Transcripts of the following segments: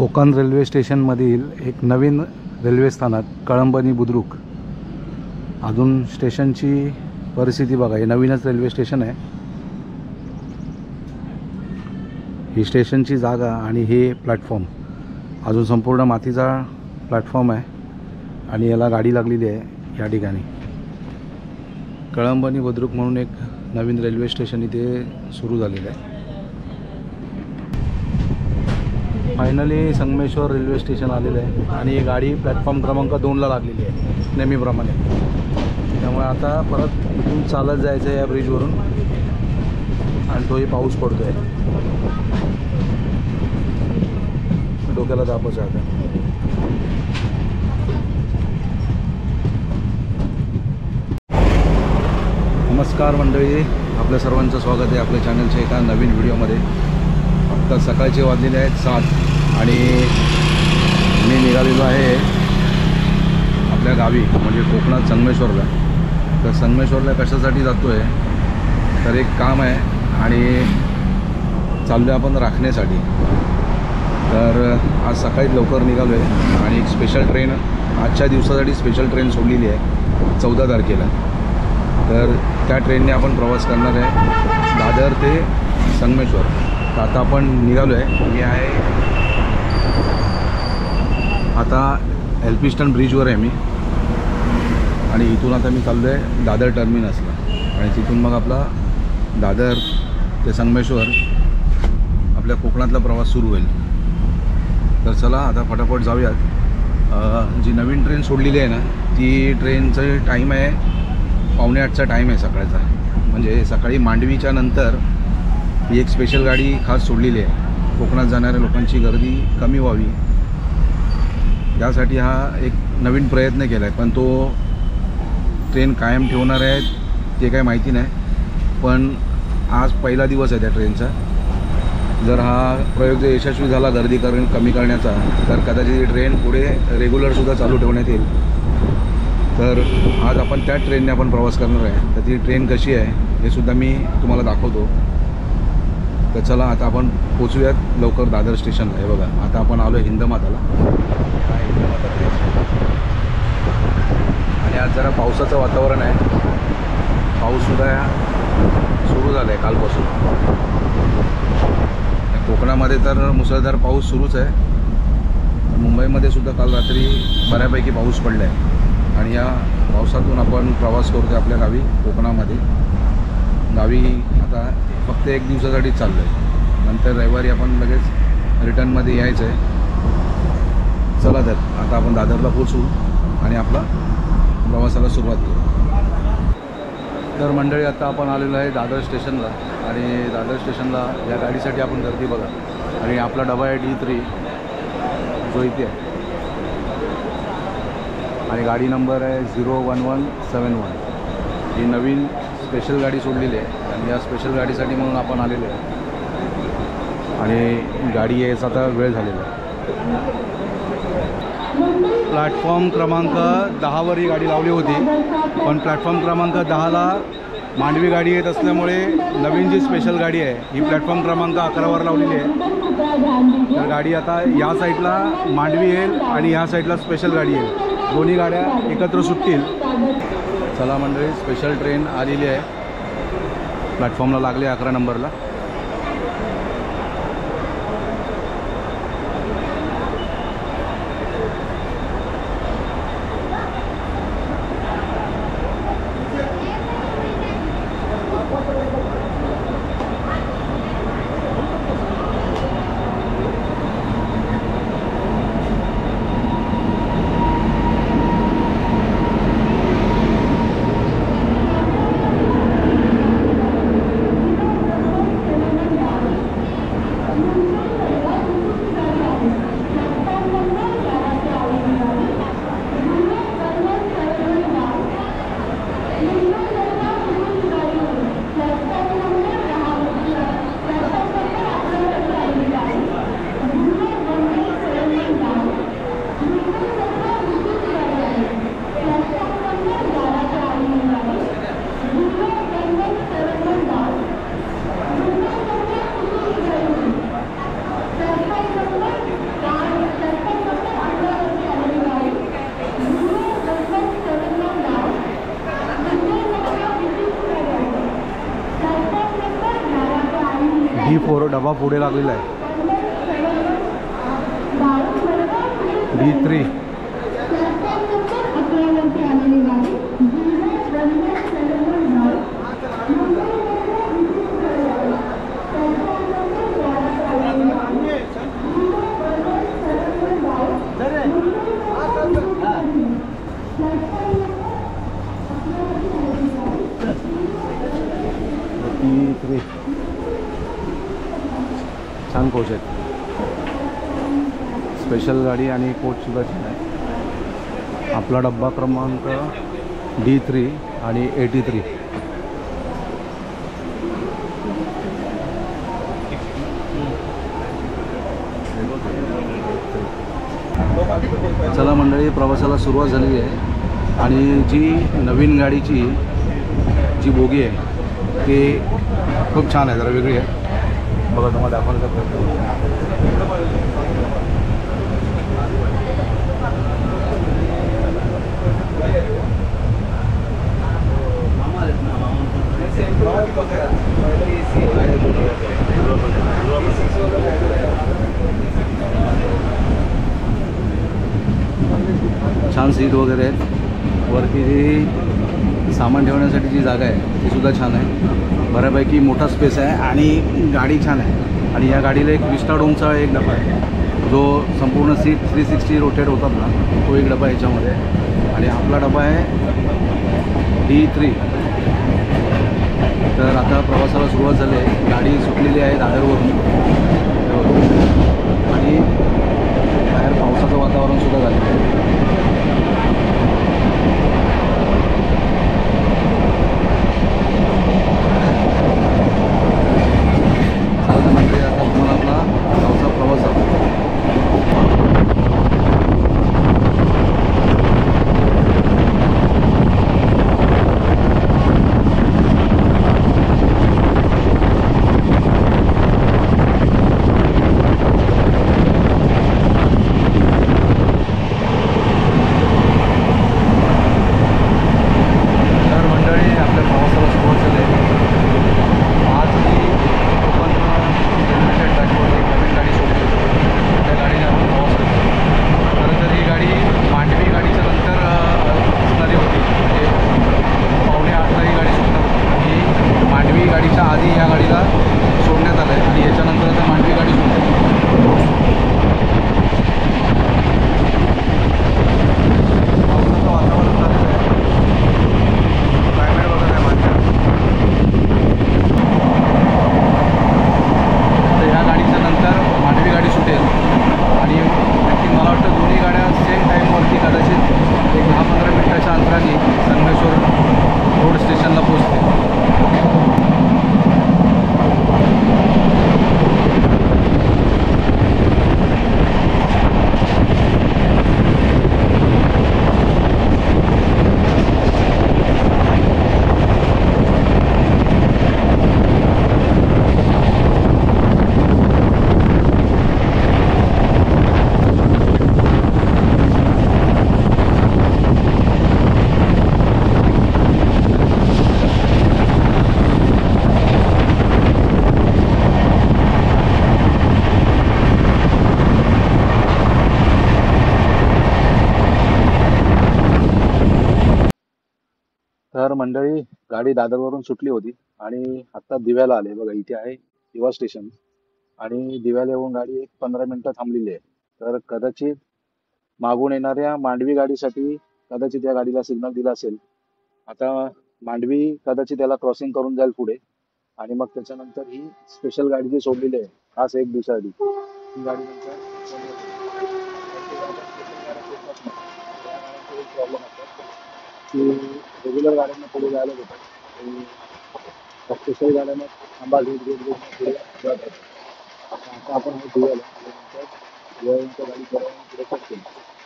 Konkan railway स्टेशनमधील एक नवीन railway स्थानक कळंबणी बुद्रुक। अजून स्टेशनची परिस्थिती बघा, हे नवीनच रेल्वे स्टेशन आहे। ही स्टेशनची जागा आणि हे प्लॅटफॉर्म अजून संपूर्ण मातीचा प्लॅटफॉर्म आहे आणि याला गाडी लागलेली आहे। या ठिकाणी कळंबणी बुद्रुक म्हणून एक नवीन रेल्वे स्टेशन इथे सुरू झालेलं आहे। फायनली संगमेश्वर रेल्वे स्टेशन आलेलं आहे आणि ही गाडी प्लॅटफॉर्म क्रमांक 2ला लागलेली आहे नेहमीप्रमाणे। त्यामुळे आता परत इथून चालत जायचं आहे या ब्रिजवरून आणि तोही पाऊस पडतो आहे, डोक्याला तापच आहे आता। नमस्कार मंडळी, आपल्या सर्वांचं स्वागत आहे आपल्या चॅनलच्या एका नवीन व्हिडिओमध्ये। आता सकाळचे वाजलेले आहेत 7 आणि मी निघालेलो आहे आपल्या गावी म्हणजे कोकणात संगमेश्वरला। तर संगमेश्वरला कशासाठी जातो आहे तर एक काम आहे आणि चाललो आहे आपण राखण्यासाठी। तर आज सकाळी लवकर निघालो आहे आणि एक स्पेशल ट्रेन आजच्या दिवसासाठी स्पेशल ट्रेन सोडलेली आहे 14 तारखेला। तर त्या ट्रेनने आपण प्रवास करणार आहे दादर ते संगमेश्वर। तर आता आपण निघालो आहे, मी आहे आता एल्फिस्टन ब्रिजवर आहे मी आणि इथून आता मी चाललो आहे दादर टर्मिनसला आणि तिथून मग आपला दादर ते संगमेश्वर आपल्या कोकणातला प्रवास सुरू होईल। तर चला आता फटाफट जाऊयात। जी नवीन ट्रेन सोडलेली आहे ना ती ट्रेनचं टाईम आहे 7:45चा टाईम आहे सकाळचा। म्हणजे सकाळी मांडवीच्या नंतर ही एक स्पेशल गाडी खास सोडलेली आहे, कोकणात जाणाऱ्या लोकांची गर्दी कमी व्हावी यासाठी हा एक नवीन प्रयत्न केला आहे। पण तो ट्रेन कायम ठेवणार आहे ते काय माहिती नाही, पण आज पहिला दिवस आहे त्या ट्रेनचा। जर हा प्रयोग जर यशस्वी झाला गर्दी कमी करण्याचा तर कदाचित ही ट्रेन पुढे रेग्युलरसुद्धा चालू ठेवण्यात येईल। तर आज आपण त्या ट्रेनने आपण प्रवास करणार आहे। तर ती ट्रेन कशी आहे हे सुद्धा मी तुम्हाला दाखवतो। तर चला आता आपण पोचूयात लवकर दादर स्टेशनला। हे बघा आता आपण आलो आहे हिंदमाताला, हा हिंदमाता स्टेशन आणि आज जरा पावसाचं वातावरण आहे, पाऊससुद्धा सुरू झाला आहे कालपासून। कोकणामध्ये तर मुसळधार पाऊस सुरूच आहे, मुंबईमध्ये सुद्धा काल रात्री बऱ्यापैकी पाऊस पडला आहे आणि या पावसातून आपण प्रवास करतो आपल्या गावी कोकणामध्ये। गावी आता फक्त एक दिवसासाठी चाललो आहे, नंतर रविवारी आपण लगेच रिटर्नमध्ये यायचं आहे। चला तर आता आपण दादरला पोचू आणि आपला प्रवासाला सुरुवात करू। तर मंडळी आता आपण आलेलो आहे दादर स्टेशनला आणि दादर स्टेशनला या गाडीसाठी आपण गर्दी बघा आणि आपला डबा आहे D3 जो इथे आहे आणि गाडी नंबर आहे 01171। ही नवीन स्पेशल गाडी सोडलेली आहे आणि या स्पेशल गाडीसाठी म्हणून आपण आलेलो आहे आणि गाडी यायचा आता वेळ झालेला आहे। प्लॅटफॉर्म क्रमांक 10वर ही गाडी लावली होती, पण प्लॅटफॉर्म क्रमांक 10ला मांडवी गाडी येत असल्यामुळे नवीन जी स्पेशल गाडी आहे ही प्लॅटफॉर्म क्रमांक 11वर लावलेली आहे। तर गाडी आता या साईडला मांडवी येईल आणि ह्या साईडला स्पेशल गाडी येईल, दोन्ही गाड्या एकत्र सुटतील। चला मंडळी, स्पेशल ट्रेन आलेली आहे, प्लॅटफॉर्मला लागले 11 नंबरला। डबा पुढे लागलेला आहे D3. D3 छान कोच आहेत. स्पेशल गाडी आणि कोच सुद्धा छान आहे. आपला डब्बा क्रमांक D3 आणि 83. चला मंडळी, प्रवासाला सुरुवात झालेली आहे आणि जी नवीन गाडीची जी बोगी आहे ती खूप छान आहे, जरा वेगळी आहे. बघा तुम्हाला दाखवण्याचा प्रयत्न. छान सीट वगैरे आहेत. वरती जी सामान ठेवण्यासाठी जी जागा आहे ती सुद्धा छान आहे. बऱ्यापैकी मोठा स्पेस आहे आणि गाडी छान आहे. आणि या गाडीला एक विस्टाडोमचा एक डबा आहे जो संपूर्ण सीट 360 रोटेट होतात ना, तो एक डबा याच्यामध्ये. आणि आपला डबा आहे D3. तर आता प्रवासाला सुरुवात झाली आहे. गाडी सुटलेली आहे दादरवरून आणि बाहेर पावसाचं वातावरण सुद्धा झालेलं आहे. तर मंडळी, गाडी दादरवरून सुटली होती आणि आत्ता दिव्याला आले. बघा इथे आहे दिवा स्टेशन आणि दिव्याला येऊन गाडी एक 15 मिनिटं थांबलेली आहे. तर कदाचित मागून येणाऱ्या मांडवी गाडीसाठी कदाचित या गाडीला सिग्नल दिला असेल. आता मांडवी कदाचित याला क्रॉसिंग करून जाईल पुढे आणि मग त्याच्यानंतर ही स्पेशल गाडी जी सोडलेली आहे खास एक दिवसाआधी ही गाडी नंतर प्रॉब्लेम असतात की रेग्युलर गाड्यांना पुढे जायला देतात, स्पेशल गाड्यांना थांबा घेत घेत घेत पुढे जात होतं. आता आपण हे दिव्याला दिव्यांच्या गाडी पुढे करतो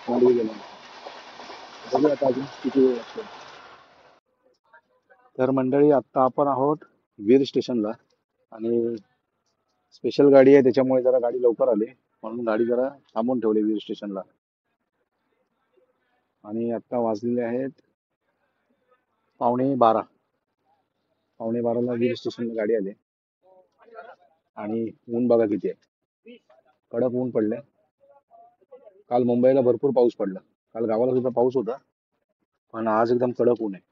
मांडवी गेल्यानंतर बघूया आता अजून किती वेळ लागतो. तर मंडळी, आत्ता आपण आहोत वीर स्टेशनला आणि स्पेशल गाडी आहे त्याच्यामुळे जरा गाडी लवकर आली म्हणून गाडी जरा थांबून ठेवली वीर स्टेशनला. आणि आत्ता वाजलेले आहेत 11:15. 11:15ला वीर स्टेशनला गाडी आली आणि ऊन बघा किती आहे, कडक ऊन पडले. काल मुंबईला भरपूर पाऊस पडला, काल गावाला सुद्धा पाऊस होता, पण आज एकदम कडक ऊन आहे.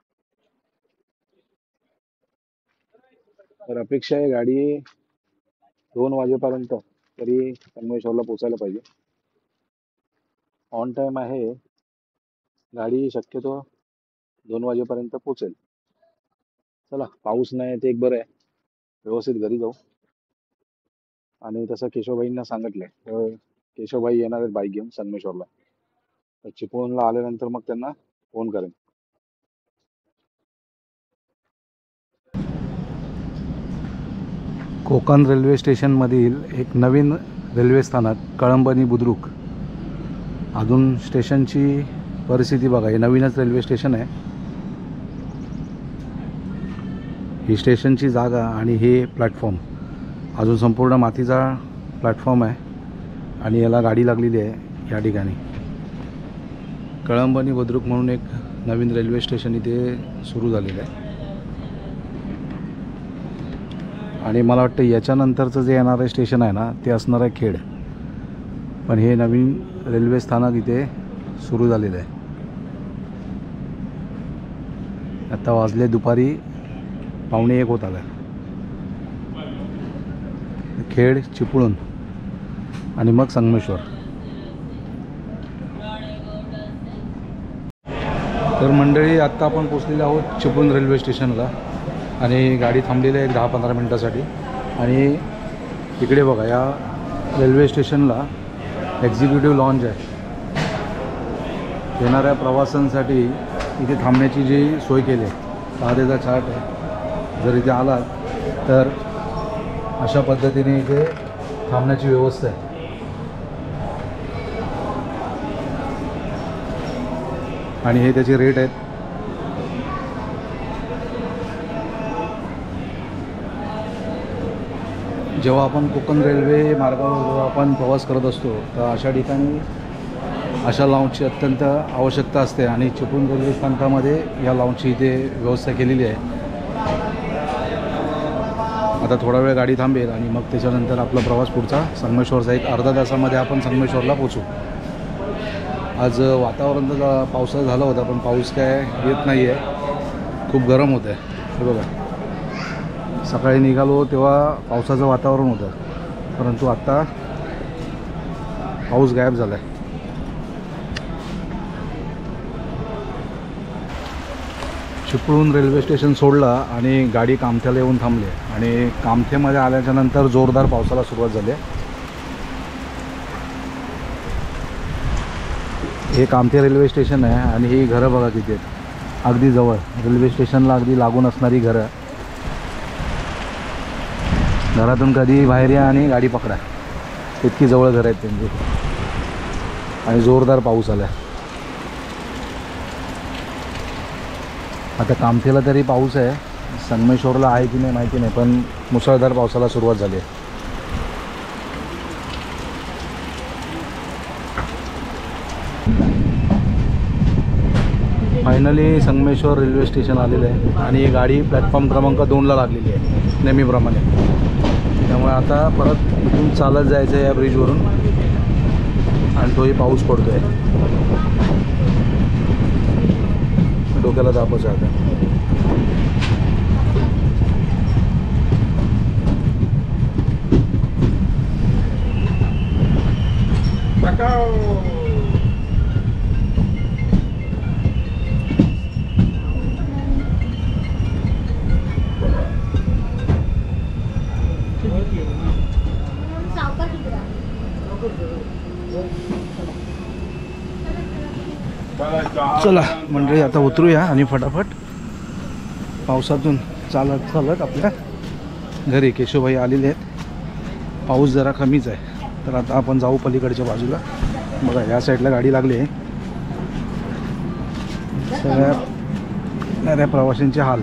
तर अपेक्षा आहे गाडी 2 वाजेपर्यंत तरी संगमेश्वरला पोचायला पाहिजे. ऑन टाइम आहे गाडी, शक्यतो 2 वाजेपर्यंत पोचेल. चला, पाऊस नाही ते एक बरं आहे, व्यवस्थित घरी जाऊ. आणि तसं केशवभाईंना सांगितलंय, तर केशवभाई येणार आहेत बाईक घेऊन संगमेश्वरला. तर चिपळूणला आल्यानंतर मग त्यांना फोन करेन. कोकण रेल्वे स्टेशनमधील एक नवीन रेल्वे स्थानक कळंबणी बुद्रुक. अजून स्टेशनची परिस्थिती बघा, हे नवीनच रेल्वे स्टेशन आहे. ही स्टेशनची जागा आणि हे प्लॅटफॉर्म अजून संपूर्ण मातीचा प्लॅटफॉर्म आहे आणि याला गाडी लागलेली आहे या ठिकाणी. कळंबणी बुद्रुक म्हणून एक नवीन रेल्वे स्टेशन इथे सुरू झालेलं आहे. आणि मला वाटतं याच्यानंतरचं जे येणारं स्टेशन आहे ना, ते असणार आहे खेड. पण हे नवीन रेल्वे स्थानक इथे सुरू झालेलं आहे. आता वाजले दुपारी 1:45 होत आला. खेड, चिपळूण आणि मग संगमेश्वर. तर मंडळी, आत्ता आपण पोचलेलो आहोत चिपळूण रेल्वे स्टेशनला आणि गाडी थांबलेली आहे 10-15 मिनटासाठी. आणि इकडे बघा, या रेल्वे स्टेशनला एक्झिक्युटिव्ह लॉन्ज आहे. येणाऱ्या प्रवाशांसाठी इथे थांबण्याची जी सोय केली आहे, त्याचा चार्ट आहे. जर इथे आलात तर अशा पद्धतीने इथे थांबण्याची व्यवस्था आहे. आणि हे त्याचे रेट आहेत. जेव्हा आपण कोकण रेल्वे मार्गावर जेव्हा आपण प्रवास करत असतो, तर अशा ठिकाणी अशा लाऊंजची अत्यंत आवश्यकता असते. आणि चिपळूण रेल्वे स्थानकामध्ये या लाऊंजची इथे व्यवस्था केलेली आहे. आता थोडा वेळ गाडी थांबेल आणि मग त्याच्यानंतर आपला प्रवास पुढचा संगमेश्वरचा. एक अर्धा तासामध्ये आपण संगमेश्वरला पोचू. आज वातावरण तर पावसाचं झालं होतं, पण पाऊस काय येत नाही आहे, खूप गरम होतं आहे. हे बघा, सकाळी निघालो तेव्हा पावसाचं वातावरण होतं, परंतु आत्ता पाऊस गायब झाला आहे. चिपळूण रेल्वे स्टेशन सोडला आणि गाडी कामठ्याला येऊन थांबली. आणि कामठेमध्ये आल्याच्यानंतर जोरदार पावसाला सुरुवात झाली. हे कामठे रेल्वे स्टेशन आहे आणि ही घरं बघा किती आहेत, अगदी जवळ रेल्वे स्टेशनला अगदी लागून असणारी घरं. घरातून कधी बाहेर या आणि गाडी पकडा, इतकी जवळ घरं आहेत त्यांची. आणि जोरदार पाऊस आला. आता कामठेला तरी पाऊस आहे, संगमेश्वरला आहे की नाही माहिती नाही, पण मुसळधार पावसाला सुरुवात झाली आहे. फायनली संगमेश्वर रेल्वे स्टेशन आलेलं आहे आणि ही गाडी प्लॅटफॉर्म क्रमांक 2ला लागलेली आहे नेहमीप्रमाणे. त्यामुळे आता परत इथून चालत जायचं आहे या ब्रिजवरून. आणि तोही पाऊस पडतो आहे, डोक्याला तापच आहे आता. चला मंडळी, आता उतरूया आणि फटाफट पावसातून चालत चालत आपल्या घरी. केशवभाई आलेले आहेत, पाऊस जरा कमीच आहे, तर आता आपण जाऊ पलीकडच्या बाजूला. बघा, या साईडला गाडी लागली आहे. सगळ्या प्रवाशांचे हाल.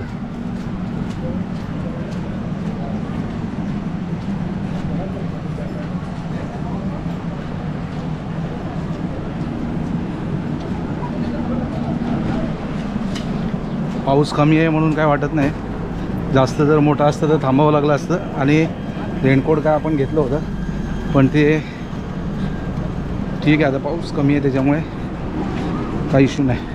पाऊस कमी आहे म्हणून काय वाटत नाही. जास्त जर मोठा असतं तर थांबावं लागलं असतं आणि रेनकोट काय आपण घेतलं होतं, पण ते ठीक आहे. आता पाऊस कमी आहे त्याच्यामुळे काही इश्यू नाही.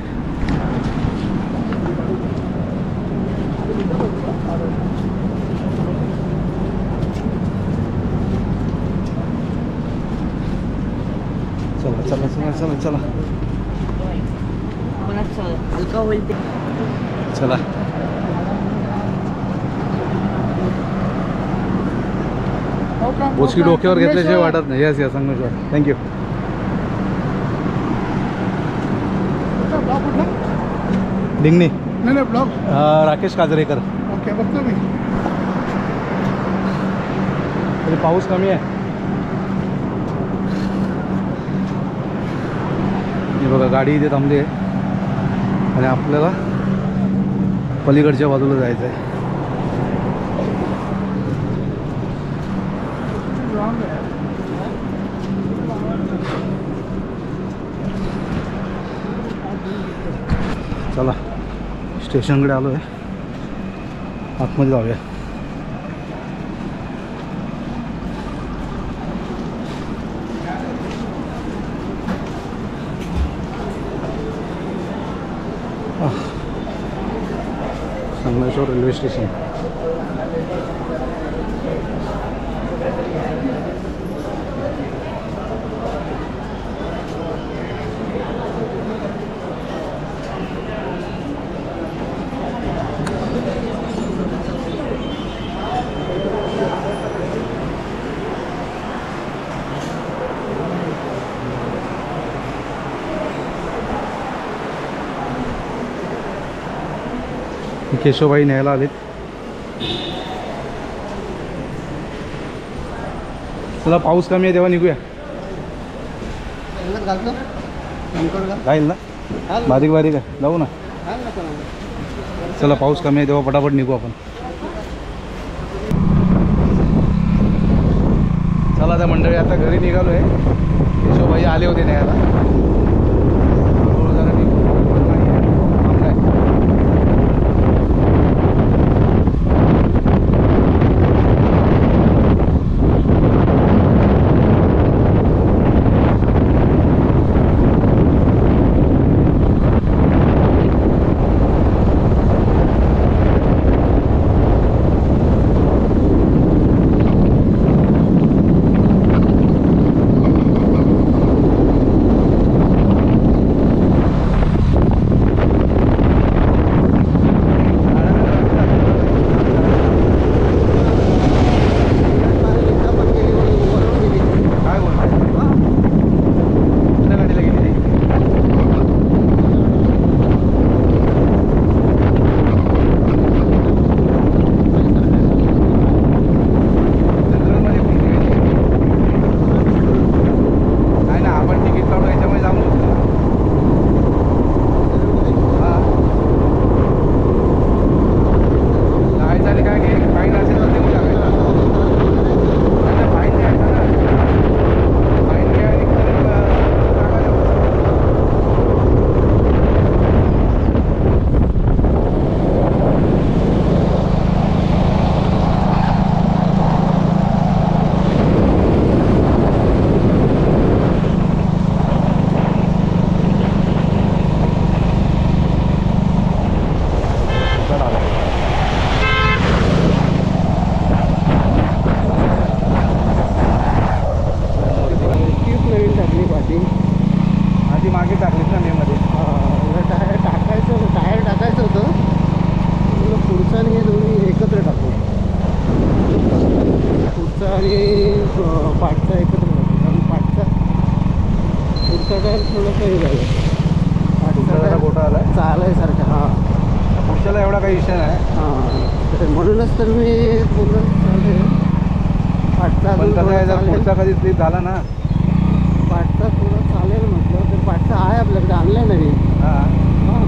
चला चला चला चला चला हलका होईल ते. चला. बोचकी डोक्यावर घेतल्याशिवाय वाटत नाही. Yes yes Sangameshwar. Thank you. Dingne. नाही नाही ब्लॉग. राकेश काजरेकर. ओके बघतो मी. तरी पाऊस कमी आहे. हे बघा गाडी इथे थांबली आहे आणि आपल्याला पलीकडच्या बाजूला जायचं आहे. चला स्टेशनकडे आलो आहे, आतमध्ये जाऊया. Sangameshwar railway station. केशवबाई न्यायला आलेत. चला पाऊस कमी आहे तेव्हा निघूया. जाईल ना, बारीक बारीक आहे, जाऊ ना. चला पाऊस कमी आहे तेव्हा पटापट निघू आपण. चला त्या मंडळी आता घरी निघालो आहे. केशवबाई आले होते न्यायला. जरा निघू. पाठचा एकत्र कारण पाठचा पुढचा टायर थोडंसं हे झालं. पाठचा गोटा आला चालायसारखा. हां पुढच्याला एवढा काही विषय नाही. हां म्हणूनच तर मी पूर्ण पाठचा पण कसं आहे जर पुढचा कधी स्लिप झाला ना पाठचा थोडं चालेल म्हटलं तर पाठचा आहे आपल्याकडे आणलं नाही. हां हां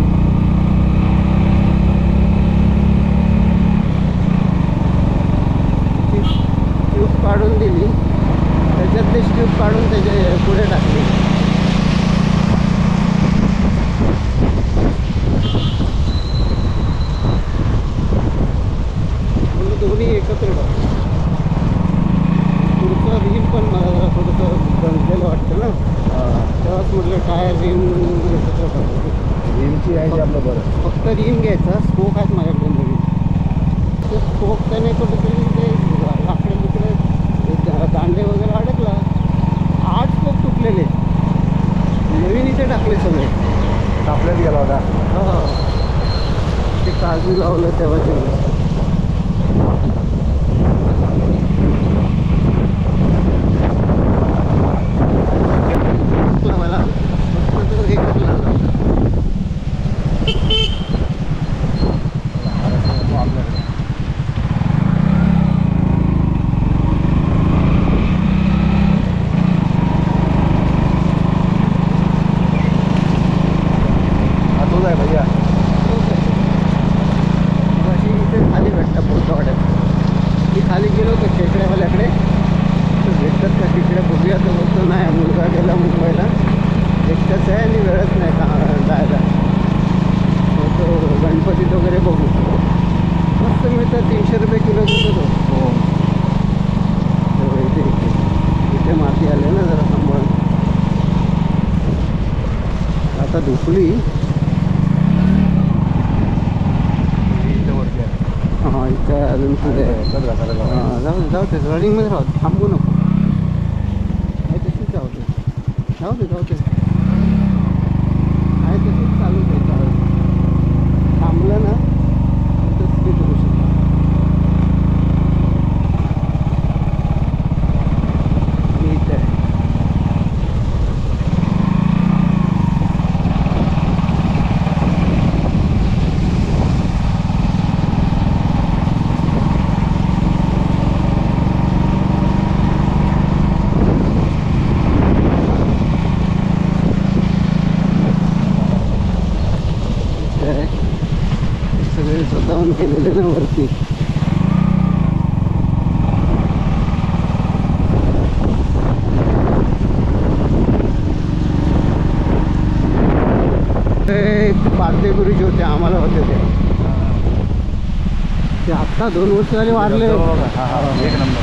ट्यूब काढून दिली त्याच्यातली ट्यूब काढून त्याच्या पुढे टाकली. दोन्ही एकत्र टाकतो. स्पोक आहेत माझ्याकडे नवीन. ते स्पोक त्याने कुठेतरी ते लाकडे बिकडे दांडे वगैरे अडकला. 8 स्पोक तुटलेले नवीन इथे टाकले सगळे. आपल्यात गेला होता. हो ते काजू लावलं तेव्हा ते मला फक्त तो एकच लागला. तोच आहे भैया. अशी इथे खाली भेटतं पोटवाड्यात. मी खाली गेलो होतो खेकड्यावाल्याकडे, तर भेटतात का तिकडे बघूया. तर बोलतो नाही, मुलगा गेला मुंबईला, एकटाच आहे आणि वेळच नाही का जायला. मग तो गणपतीत वगैरे बघू. मस्त मिळतं. 300 रुपये किलो देतो तो. हो. इथे इथे माती आले ना जरा सांभाळून. आता धुपली. हां इथं अजून पुढे हां जाऊ दे रनिंगमध्ये राहू. थांबू नको. आहे तशीच जाऊ दे. आहे तशीच चालू दे. थांबलं ना तर स्पीड करू शकतो. मी इथे आहे. सगळे स्वतःहून केलेले ना वरती. पारदे गुरुजी होते, आम्हाला होते ते आत्ता 2 वर्ष झाले वारले. एक नंबर.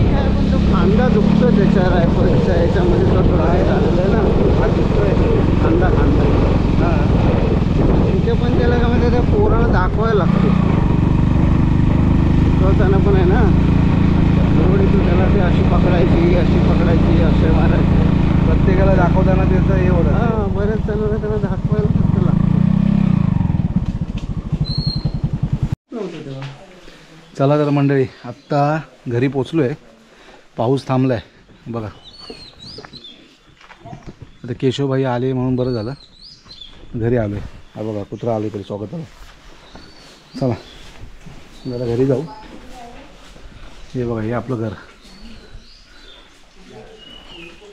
काय पण तो खांदा दुखतो त्याच्या रायफलच्या याच्यामध्ये. तो थोडा आहे झालेला आहे ना. हा दुखतोय खांदा. तिथे पण त्याला काय म्हणते त्या पोराला दाखवायला लागते. शिकवताना पण आहे ना. एवढी तू त्याला ते अशी पकडायची असे मारायचे. प्रत्येकाला दाखवताना त्याचं हे होतं. हां बरेच जणांना त्याला दाखवायला फक्त लागतं. नव्हतं तेव्हा. चला तर मंडळी, आत्ता घरी पोचलो आहे. पाऊस थांबला आहे बघा. आता केशवभाई आले म्हणून बरं झालं, घरी आलो आहे. हा बघा कुत्रा आले इकडे स्वागताला. चला जरा घरी जाऊ. हे बघा हे आपलं घर.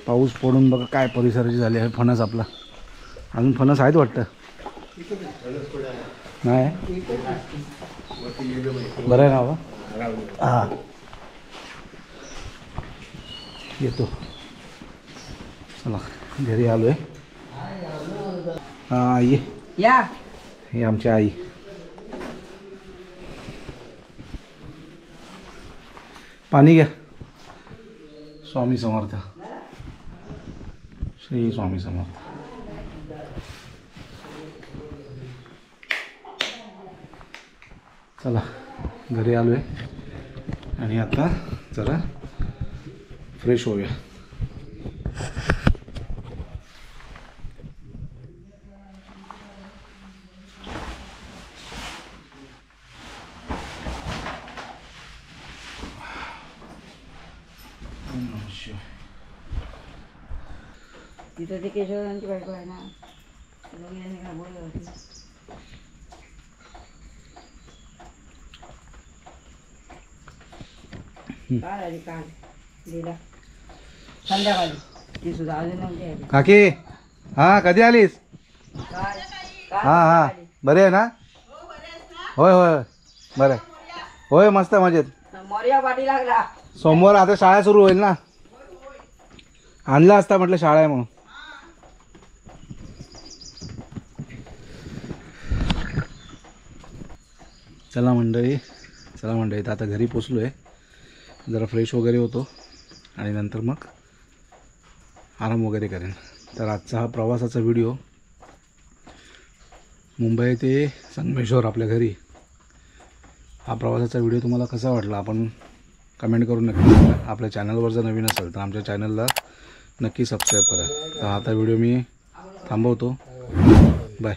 पाऊस पडून बघा काय परिसराची झाली आहे. फणस आपला अजून फणस आहेत वाटतं. नाही बरं आहे ना बाबा. हां येतो. चला घरी आलो आहे. हां ये या. हे आमची आई. पाणी घ्या. स्वामी समर्थ. श्री स्वामी समर्थ. चला घरी आलो आहे आणि आता जरा फ्रेश होऊया. तिथं ते केशवरांची बायको आहे ना. यांनी काय बोललं होती. काल आली काल दिला संध्याकाळी. ती सुद्धा अजून नव्हती आली. काकी हां कधी आलीस? काल हां हां बरे आहे ना? होय होय बरं आहे. होय मस्त मजेत. मोर्या पाठी लागला. सोमवार आता शाळा सुरू होईल ना. आणला असता म्हटलं शाळा आहे म्हणून. चला मंडळी तर आता घरी पोचलो आहे. जरा फ्रेश वगैरे होतो आणि नंतर मग आराम वगैरे करेन. तर आजचा हा प्रवासाचा व्हिडिओ मुंबई ते संगमेश्वर आपल्या घरी, हा प्रवासाचा व्हिडिओ तुम्हाला कसा वाटला आपण कमेंट करून नक्की सांगा. आपल्या चॅनलवर जर नवीन असेल तर आमच्या चॅनलला नक्की सबस्क्राईब करा. तर आता व्हिडिओ मी थांबवतो. बाय.